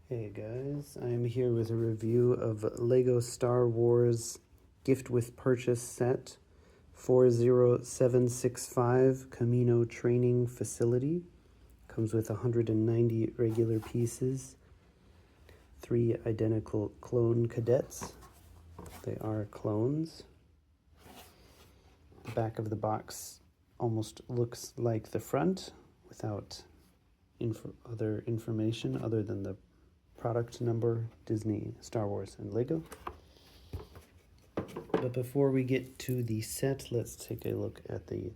Hey guys, I'm here with a review of Lego Star Wars Gift with Purchase Set 40765 Kamino Training Facility. Comes with 190 regular pieces, 3 identical clone cadets. They are clones. The back of the box almost looks like the front without other information other than the product number, Disney, Star Wars, and Lego. But before we get to the set, let's take a look at the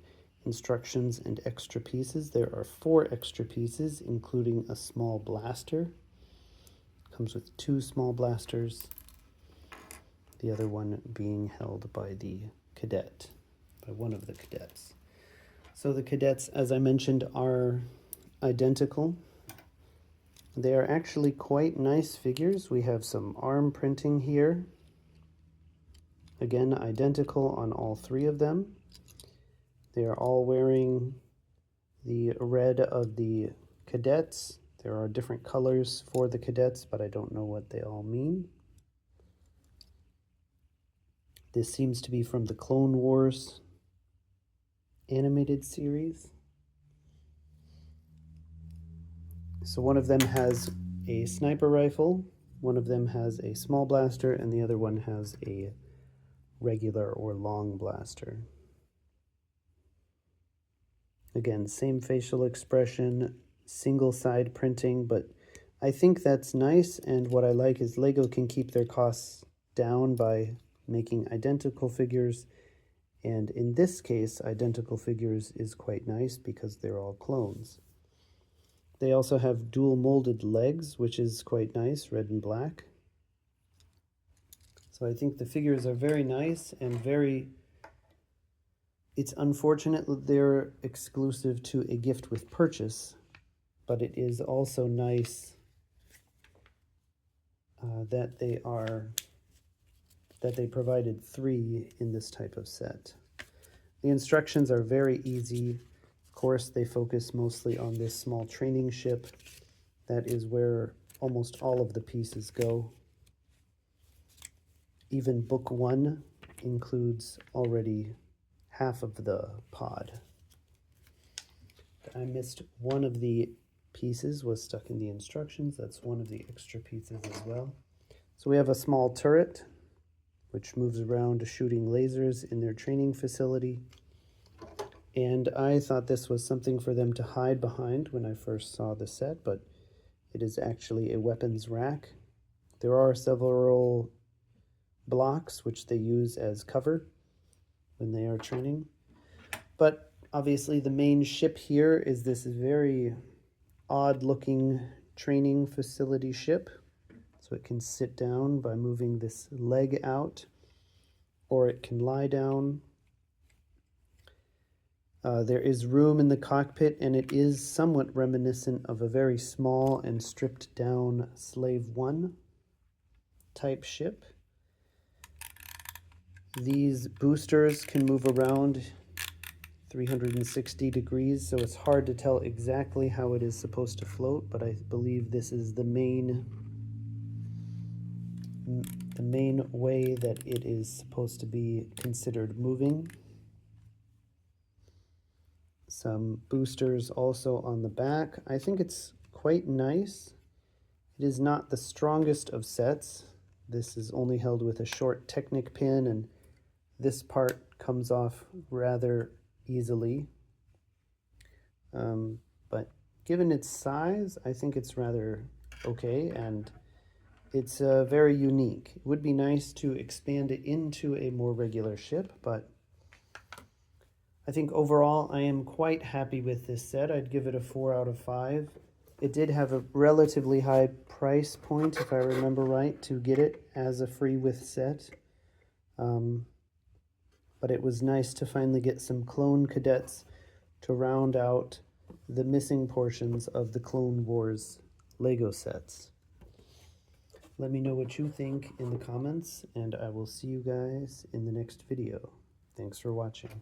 instructions and extra pieces. There are 4 extra pieces, including a small blaster. Comes with 2 small blasters, the other one being held by one of the cadets. So the cadets, as I mentioned, are identical. They are actually quite nice figures. We have some arm printing here. Again, identical on all 3 of them. They are all wearing the red of the cadets. There are different colors for the cadets, but I don't know what they all mean. This seems to be from the Clone Wars animated series. So one of them has a sniper rifle, one of them has a small blaster, and the other one has a regular or long blaster. Again, same facial expression, single side printing, but I think that's nice, and what I like is Lego can keep their costs down by making identical figures, and in this case, identical figures is quite nice because they're all clones. They also have dual molded legs, which is quite nice, red and black. So I think the figures are very nice and it's unfortunate that they're exclusive to a gift with purchase, but it is also nice that they provided 3 in this type of set. The instructions are very easy. Of course, they focus mostly on this small training ship. That is where almost all of the pieces go. Even book 1 includes already half of the pod. I missed one of the pieces, was stuck in the instructions. That's one of the extra pieces as well. So we have a small turret, which moves around shooting lasers in their training facility. And I thought this was something for them to hide behind when I first saw the set, but it is actually a weapons rack. There are several blocks which they use as cover when they are training. But obviously the main ship here is this very odd looking training facility ship. So it can sit down by moving this leg out, or it can lie down. There is room in the cockpit, and it is somewhat reminiscent of a very small and stripped down Slave One type ship. These boosters can move around 360 degrees, so it's hard to tell exactly how it is supposed to float, but I believe this is the main way that it is supposed to be considered moving. Some boosters also on the back. I think it's quite nice. It is not the strongest of sets. This is only held with a short Technic pin, and this part comes off rather easily. But given its size, I think it's rather okay, and it's very unique. It would be nice to expand it into a more regular ship, but I think overall I am quite happy with this set. I'd give it a 4 out of 5. It did have a relatively high price point, if I remember right, to get it as a free with set. But it was nice to finally get some clone cadets to round out the missing portions of the Clone Wars Lego sets. Let me know what you think in the comments, and I will see you guys in the next video. Thanks for watching.